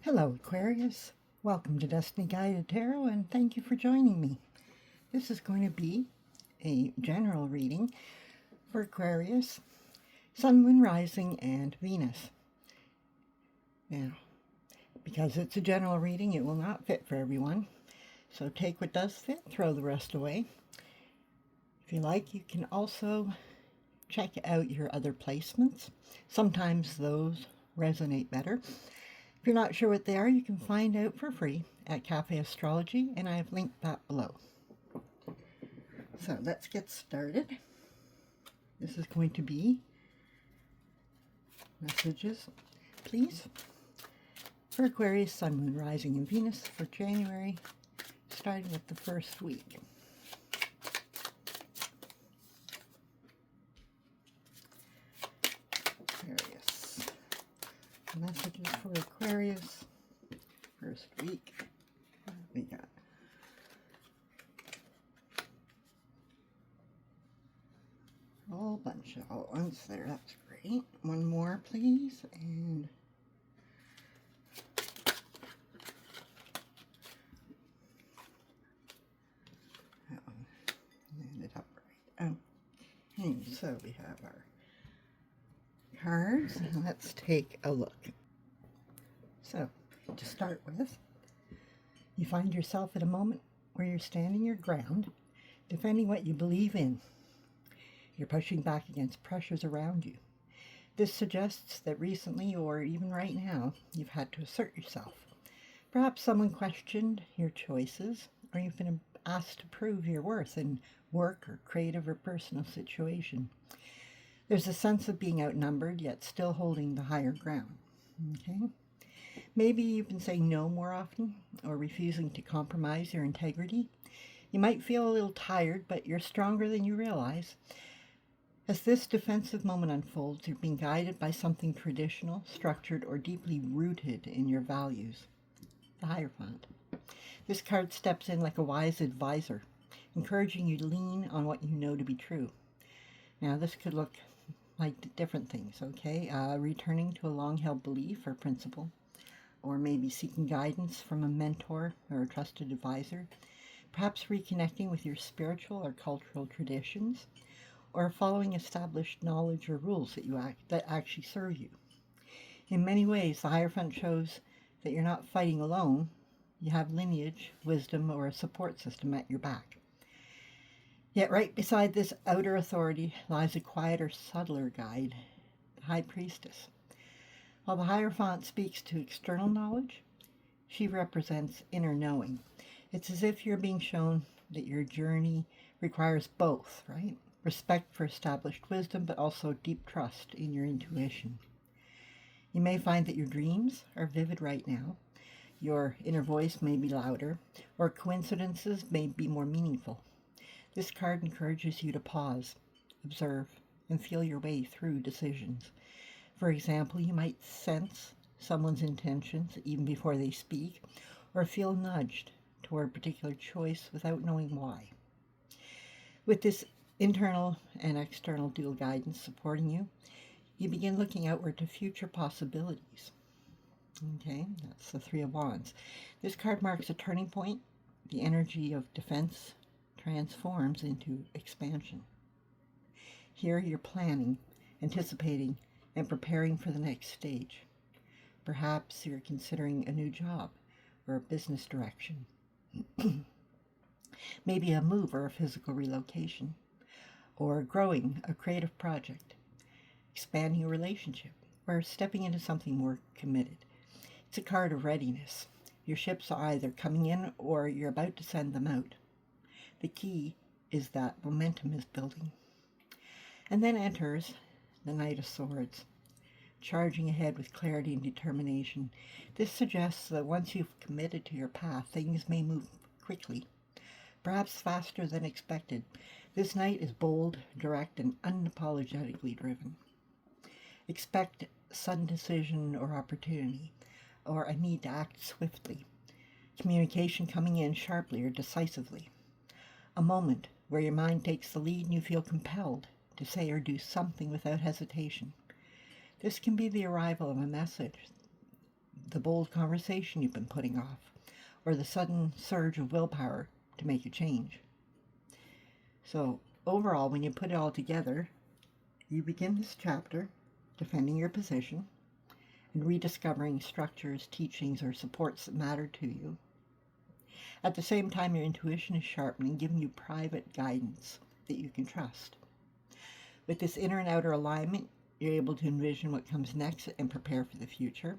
Hello, Aquarius. Welcome to Destiny Guided Tarot, and thank you for joining me. This is going to be a general reading for Aquarius, Sun, Moon, Rising, and Venus. Now, because it's a general reading, it will not fit for everyone. So take what does fit, throw the rest away. If you like, you can also check out your other placements. Sometimes those resonate better. If you're not sure what they are, you can find out for free at Cafe Astrology, and I have linked that below. So let's get started. This is going to be messages, please, for Aquarius, Sun, Moon, Rising, and Venus for January, starting with the first week. Messages for Aquarius, first week. We got a whole bunch of all ones there. That's great. One more, please. And that one ended up right. Okay, so we have our cards, and let's take a look. So, to start with, you find yourself at a moment where you're standing your ground, defending what you believe in. You're pushing back against pressures around you. This suggests that recently, or even right now, you've had to assert yourself. Perhaps someone questioned your choices, or you've been asked to prove your worth in work or creative or personal situation. There's a sense of being outnumbered, yet still holding the higher ground. Okay? Maybe you've been saying no more often, or refusing to compromise your integrity. You might feel a little tired, but you're stronger than you realize. As this defensive moment unfolds, you're being guided by something traditional, structured, or deeply rooted in your values. The Hierophant. This card steps in like a wise advisor, encouraging you to lean on what you know to be true. Now, this could look like different things, okay? Returning to a long-held belief or principle, or maybe seeking guidance from a mentor or a trusted advisor, perhaps reconnecting with your spiritual or cultural traditions, or following established knowledge or rules that actually serve you. In many ways, the Hierophant shows that you're not fighting alone. You have lineage, wisdom, or a support system at your back. Yet right beside this outer authority lies a quieter, subtler guide, the High Priestess. While the Hierophant speaks to external knowledge, she represents inner knowing. It's as if you're being shown that your journey requires both, right? Respect for established wisdom, but also deep trust in your intuition. You may find that your dreams are vivid right now. Your inner voice may be louder, or coincidences may be more meaningful. This card encourages you to pause, observe, and feel your way through decisions. For example, you might sense someone's intentions even before they speak, or feel nudged toward a particular choice without knowing why. With this internal and external dual guidance supporting you, you begin looking outward to future possibilities. Okay, that's the Three of Wands. This card marks a turning point. The energy of defense transforms into expansion. Here you're planning, anticipating, and preparing for the next stage. Perhaps you're considering a new job or a business direction. Maybe a move or a physical relocation, or growing a creative project, expanding a relationship, or stepping into something more committed. It's a card of readiness. Your ships are either coming in or you're about to send them out. The key is that momentum is building. And then enters the Knight of Swords, charging ahead with clarity and determination. This suggests that once you've committed to your path, things may move quickly, perhaps faster than expected. This knight is bold, direct, and unapologetically driven. Expect sudden decision or opportunity, or a need to act swiftly. Communication coming in sharply or decisively. A moment where your mind takes the lead and you feel compelled to say or do something without hesitation. This can be the arrival of a message the bold conversation you've been putting off, or the sudden surge of willpower to make a change. So overall, when you put it all together, you begin this chapter defending your position and rediscovering structures, teachings, or supports that matter to you. At the same time, your intuition is sharpening, giving you private guidance that you can trust. With this inner and outer alignment, you're able to envision what comes next and prepare for the future.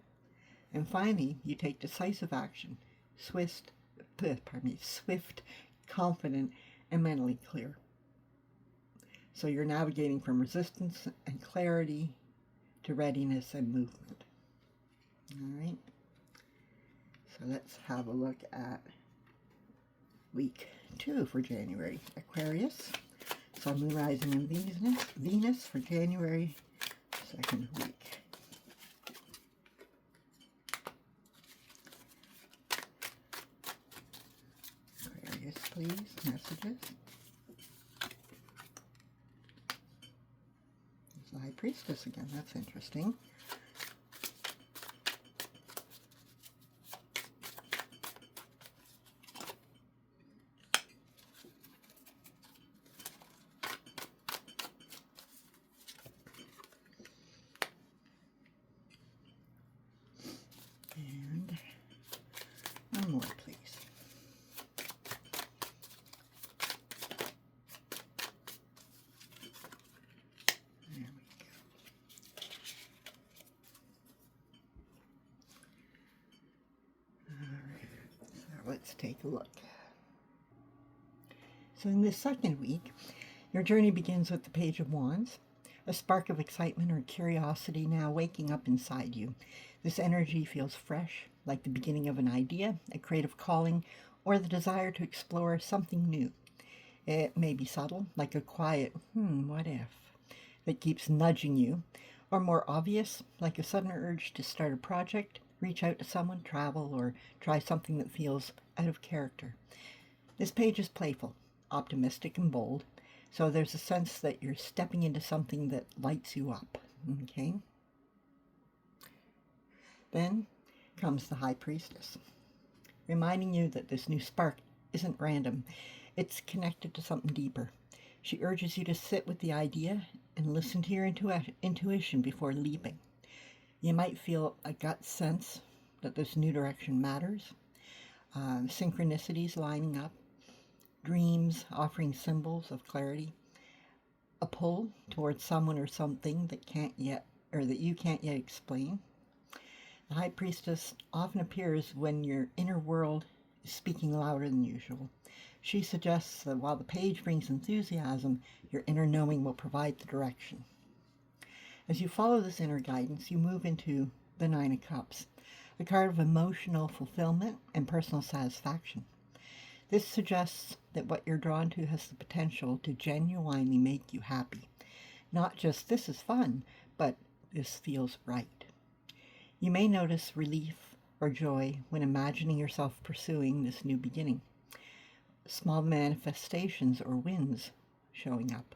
And finally, you take decisive action, swift, confident, and mentally clear. So you're navigating from resistance and clarity to readiness and movement. All right. So let's have a look at week 2 for January. Aquarius. So Moon, Rising, and Venus for January 2nd week. Aquarius, please. Messages. There's the High Priestess again. That's interesting. And one more, please. There we go. All right, so let's take a look. So in this second week, your journey begins with the Page of Wands, a spark of excitement or curiosity now waking up inside you. This energy feels fresh, like the beginning of an idea, a creative calling, or the desire to explore something new. It may be subtle, like a quiet, what if, that keeps nudging you, or more obvious, like a sudden urge to start a project, reach out to someone, travel, or try something that feels out of character. This page is playful, optimistic, and bold, so there's a sense that you're stepping into something that lights you up, okay? Then comes the High Priestess, reminding you that this new spark isn't random. It's connected to something deeper. She urges you to sit with the idea and listen to your intuition before leaping. You might feel a gut sense that this new direction matters, synchronicities lining up, dreams offering symbols of clarity, a pull towards someone or something that you can't yet explain. The High Priestess often appears when your inner world is speaking louder than usual. She suggests that while the page brings enthusiasm, your inner knowing will provide the direction. As you follow this inner guidance, you move into the Nine of Cups, a card of emotional fulfillment and personal satisfaction. This suggests that what you're drawn to has the potential to genuinely make you happy. Not just this is fun, but this feels right. You may notice relief or joy when imagining yourself pursuing this new beginning. Small manifestations or wins showing up.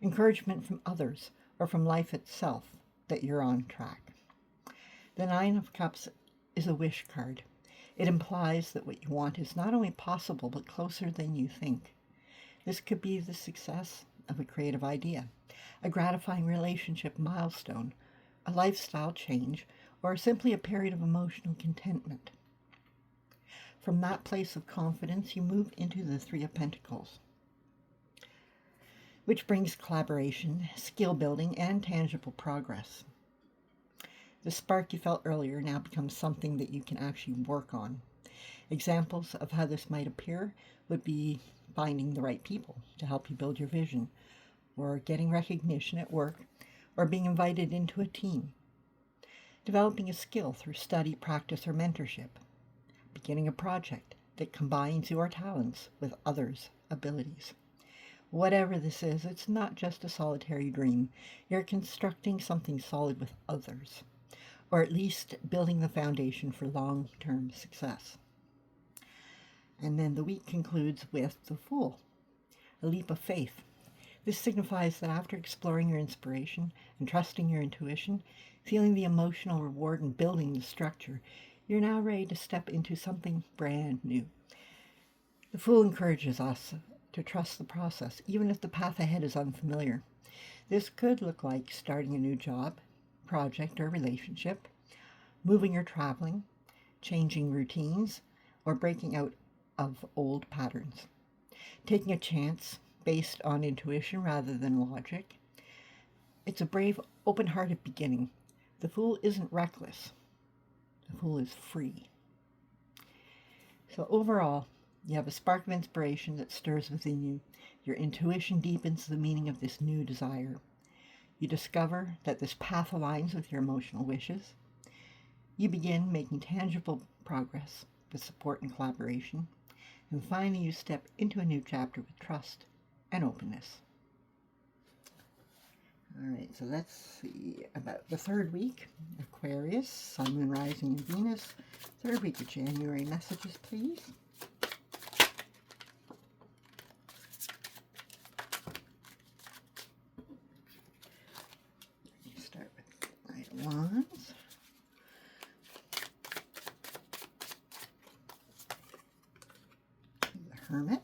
Encouragement from others or from life itself that you're on track. The Nine of Cups is a wish card. It implies that what you want is not only possible, but closer than you think. This could be the success of a creative idea, a gratifying relationship milestone, a lifestyle change, or simply a period of emotional contentment. From that place of confidence, you move into the Three of Pentacles, which brings collaboration, skill building, and tangible progress. The spark you felt earlier now becomes something that you can actually work on. Examples of how this might appear would be finding the right people to help you build your vision, or getting recognition at work, or being invited into a team. Developing a skill through study, practice, or mentorship. Beginning a project that combines your talents with others' abilities. Whatever this is, it's not just a solitary dream. You're constructing something solid with others, or at least building the foundation for long-term success. And then the week concludes with the Fool, a leap of faith. This signifies that after exploring your inspiration and trusting your intuition, feeling the emotional reward and building the structure, you're now ready to step into something brand new. The Fool encourages us to trust the process, even if the path ahead is unfamiliar. This could look like starting a new job, project, or relationship, moving or traveling, changing routines, or breaking out of old patterns. Taking a chance based on intuition rather than logic. It's a brave, open-hearted beginning. The Fool isn't reckless. The Fool is free. So overall, you have a spark of inspiration that stirs within you. Your intuition deepens the meaning of this new desire. You discover that this path aligns with your emotional wishes. You begin making tangible progress with support and collaboration. And finally, you step into a new chapter with trust and openness. All right, so let's see about the third week. Aquarius, Sun, Moon, Rising, and Venus. Third week of January. Messages, please. Start with Knight of Wands. The Hermit.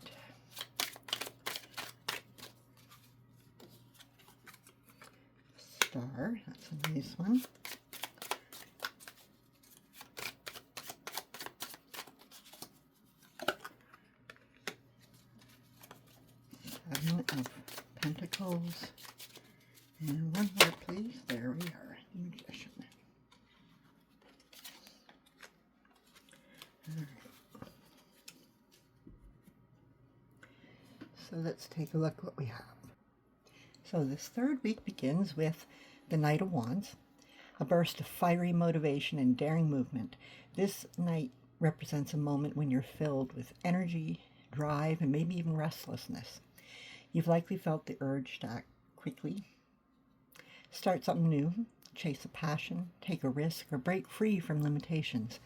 Star, that's a nice one. Seven of Pentacles. And one more, please. There we are. The Magician. All right. So let's take a look what we have. So this third week begins with the Knight of Wands, a burst of fiery motivation and daring movement. This night represents a moment when you're filled with energy, drive, and maybe even restlessness. You've likely felt the urge to act quickly, start something new, chase a passion, take a risk, or break free from limitations.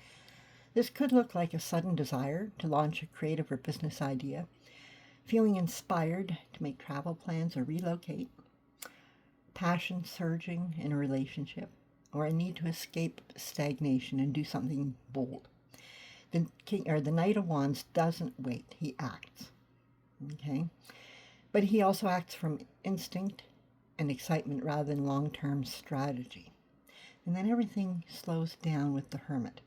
This could look like a sudden desire to launch a creative or business idea, feeling inspired to make travel plans or relocate, passion surging in a relationship, or a need to escape stagnation and do something bold. The Knight of Wands doesn't wait, he acts. Okay? But he also acts from instinct and excitement rather than long-term strategy. And then everything slows down with the Hermit.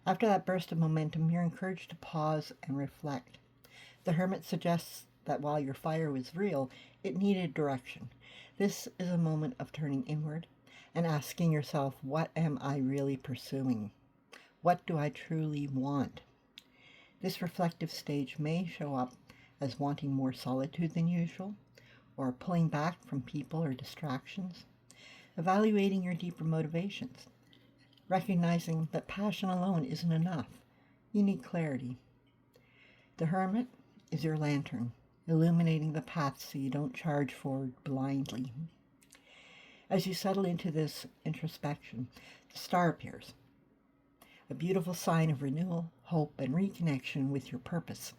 After that burst of momentum, you're encouraged to pause and reflect. The Hermit suggests that while your fire was real, it needed direction. This is a moment of turning inward and asking yourself, what am I really pursuing? What do I truly want? This reflective stage may show up as wanting more solitude than usual, or pulling back from people or distractions, evaluating your deeper motivations, recognizing that passion alone isn't enough. You need clarity. The Hermit is your lantern, illuminating the path so you don't charge forward blindly. As you settle into this introspection, the Star appears, a beautiful sign of renewal, hope, and reconnection with your purpose.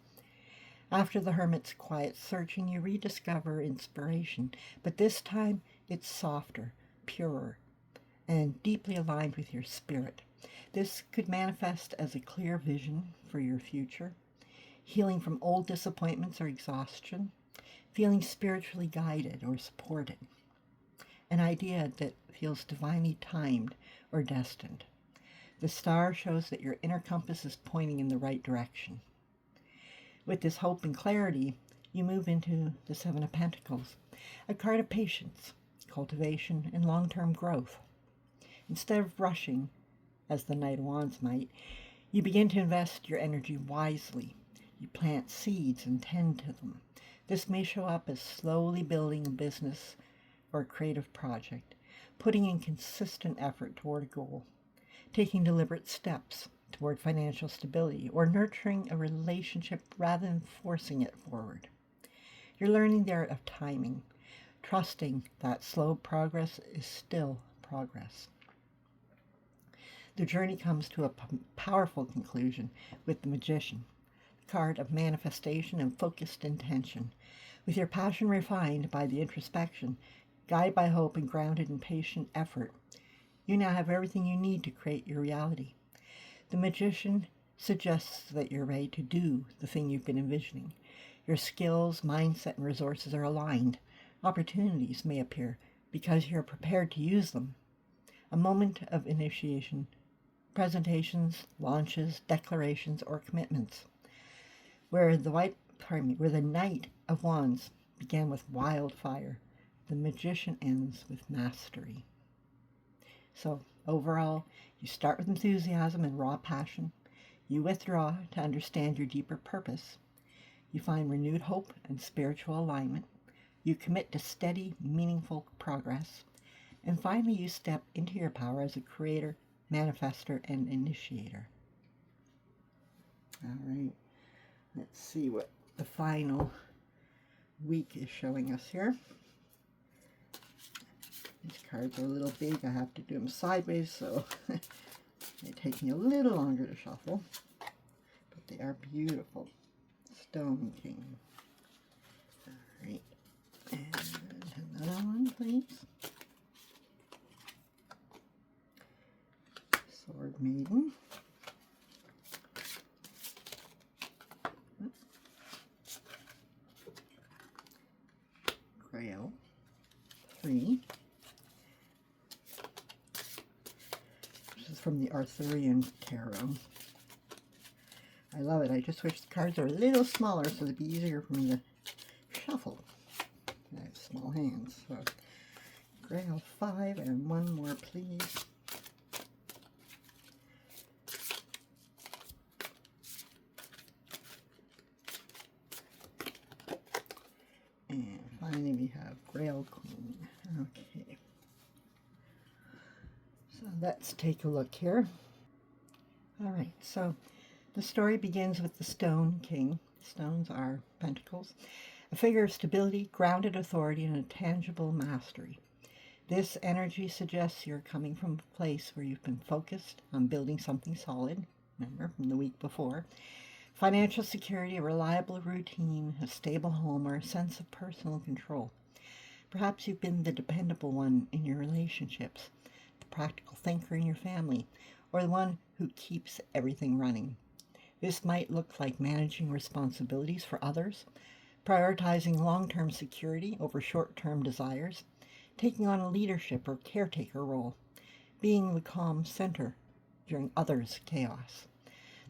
After the Hermit's quiet searching, you rediscover inspiration, but this time it's softer, purer, and deeply aligned with your spirit. This could manifest as a clear vision for your future, healing from old disappointments or exhaustion, feeling spiritually guided or supported, an idea that feels divinely timed or destined. The Star shows that your inner compass is pointing in the right direction. With this hope and clarity, you move into the Seven of Pentacles, a card of patience, cultivation, and long-term growth. Instead of rushing, as the Knight of Wands might, you begin to invest your energy wisely. You plant seeds and tend to them. This may show up as slowly building a business or a creative project, putting in consistent effort toward a goal, taking deliberate steps toward financial stability, or nurturing a relationship rather than forcing it forward. You're learning the art of timing, trusting that slow progress is still progress. The journey comes to a powerful conclusion with the Magician, the card of manifestation and focused intention. With your passion refined by the introspection, guided by hope and grounded in patient effort, you now have everything you need to create your reality. The magician suggests that you're ready to do the thing you've been envisioning. Your skills, mindset, and resources are aligned. Opportunities may appear because you're prepared to use them. A moment of initiation, presentations, launches, declarations, or commitments. Where the Knight of Wands began with wildfire, the magician ends with mastery. So overall, you start with enthusiasm and raw passion. You withdraw to understand your deeper purpose. You find renewed hope and spiritual alignment. You commit to steady, meaningful progress. And finally, you step into your power as a creator, manifester, and initiator. All right, let's see what the final week is showing us here. These cards are a little big. I have to do them sideways, so they take me a little longer to shuffle. But they are beautiful. Stone King. All right. And another one, please. Sword Maiden. Grail. 3. This is from the Arthurian Tarot. I love it. I just wish the cards are a little smaller so it'd be easier for me to shuffle. I have small hands. So Grail 5 and one more, please. And finally we have Grail Queen. Okay. So let's take a look here. All right, so the story begins with the Stone King. Stones are pentacles. A figure of stability, grounded authority, and a tangible mastery. This energy suggests you're coming from a place where you've been focused on building something solid, remember, from the week before. Financial security, a reliable routine, a stable home, or a sense of personal control. Perhaps you've been the dependable one in your relationships, the practical thinker in your family, or the one who keeps everything running. This might look like managing responsibilities for others, prioritizing long-term security over short-term desires, taking on a leadership or caretaker role, being the calm center during others' chaos.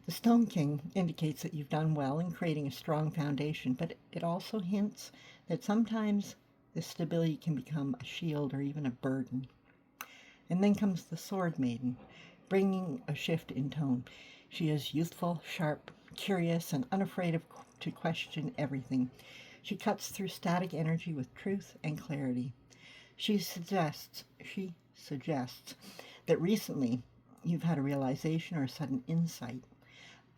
The Stone King indicates that you've done well in creating a strong foundation, but it also hints that sometimes this stability can become a shield or even a burden. And then comes the Sword Maiden, bringing a shift in tone. She is youthful, sharp, curious, and unafraid to question everything. She cuts through static energy with truth and clarity. She suggests that recently you've had a realization or a sudden insight,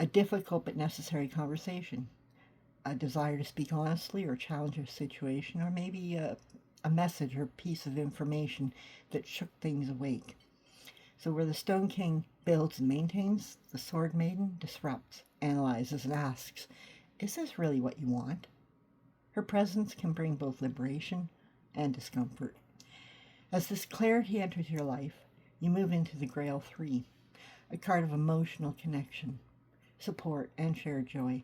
a difficult but necessary conversation, a desire to speak honestly or challenge a situation, or maybe a message or piece of information that shook things awake. So where the Stone King builds and maintains, the Sword Maiden disrupts, analyzes, and asks, is this really what you want? Her presence can bring both liberation and discomfort. As this clarity enters your life, you move into the Grail 3, a card of emotional connection, support, and shared joy.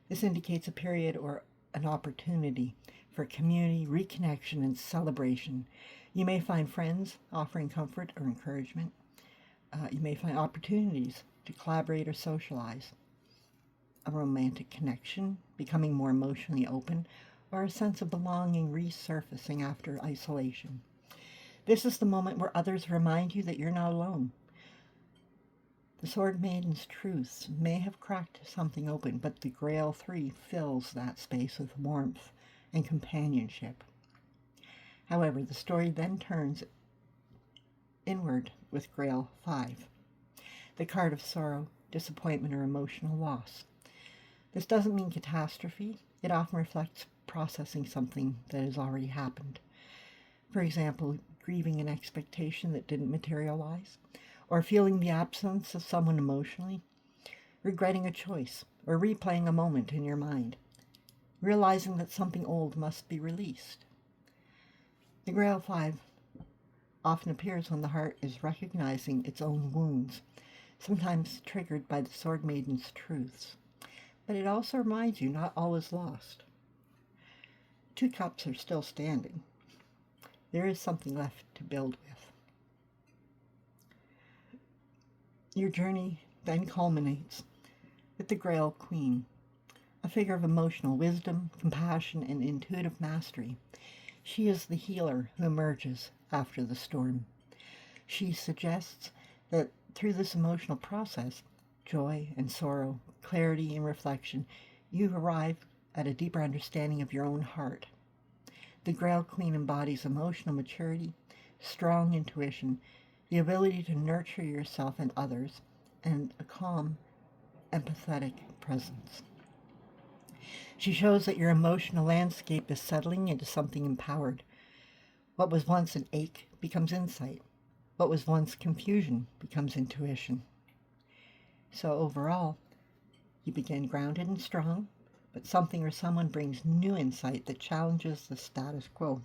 This indicates a period or an opportunity for community, reconnection, and celebration. You may find friends offering comfort or encouragement. You may find opportunities to collaborate or socialize, a romantic connection, becoming more emotionally open, or a sense of belonging resurfacing after isolation. This is the moment where others remind you that you're not alone. The Sword Maiden's truths may have cracked something open, but the Grail 3 fills that space with warmth and companionship. However, the story then turns inward with Grail 5, the card of sorrow, disappointment, or emotional loss. This doesn't mean catastrophe. It often reflects processing something that has already happened. For example, grieving an expectation that didn't materialize, or feeling the absence of someone emotionally, regretting a choice, or replaying a moment in your mind. realizing that something old must be released. The Grail 5 often appears when the heart is recognizing its own wounds, sometimes triggered by the Sword Maiden's truths. But it also reminds you not all is lost. 2 cups are still standing. There is something left to build with. Your journey then culminates with the Grail Queen, a figure of emotional wisdom, compassion, and intuitive mastery. She is the healer who emerges after the storm. She suggests that through this emotional process, joy and sorrow, clarity and reflection, you arrive at a deeper understanding of your own heart. The Grail Queen embodies emotional maturity, strong intuition, the ability to nurture yourself and others, and a calm, empathetic presence. She shows that your emotional landscape is settling into something empowered. What was once an ache becomes insight. What was once confusion becomes intuition. So overall, you begin grounded and strong, but something or someone brings new insight that challenges the status quo.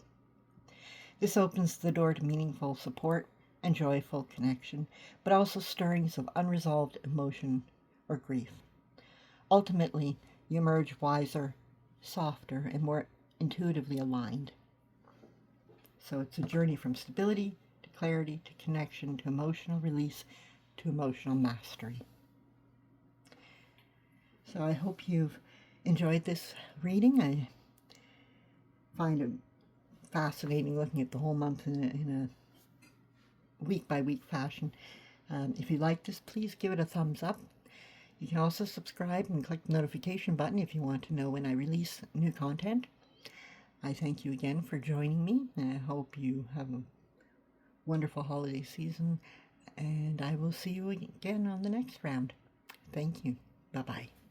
This opens the door to meaningful support and joyful connection, but also stirrings of unresolved emotion or grief. Ultimately, you emerge wiser, softer, and more intuitively aligned. So it's a journey from stability to clarity to connection to emotional release to emotional mastery. So I hope you've enjoyed this reading. I find it fascinating looking at the whole month in a week-by-week fashion. If you like this, please give it a thumbs up. You can also subscribe and click the notification button if you want to know when I release new content. I thank you again for joining me, and I hope you have a wonderful holiday season, and I will see you again on the next round. Thank you. Bye-bye.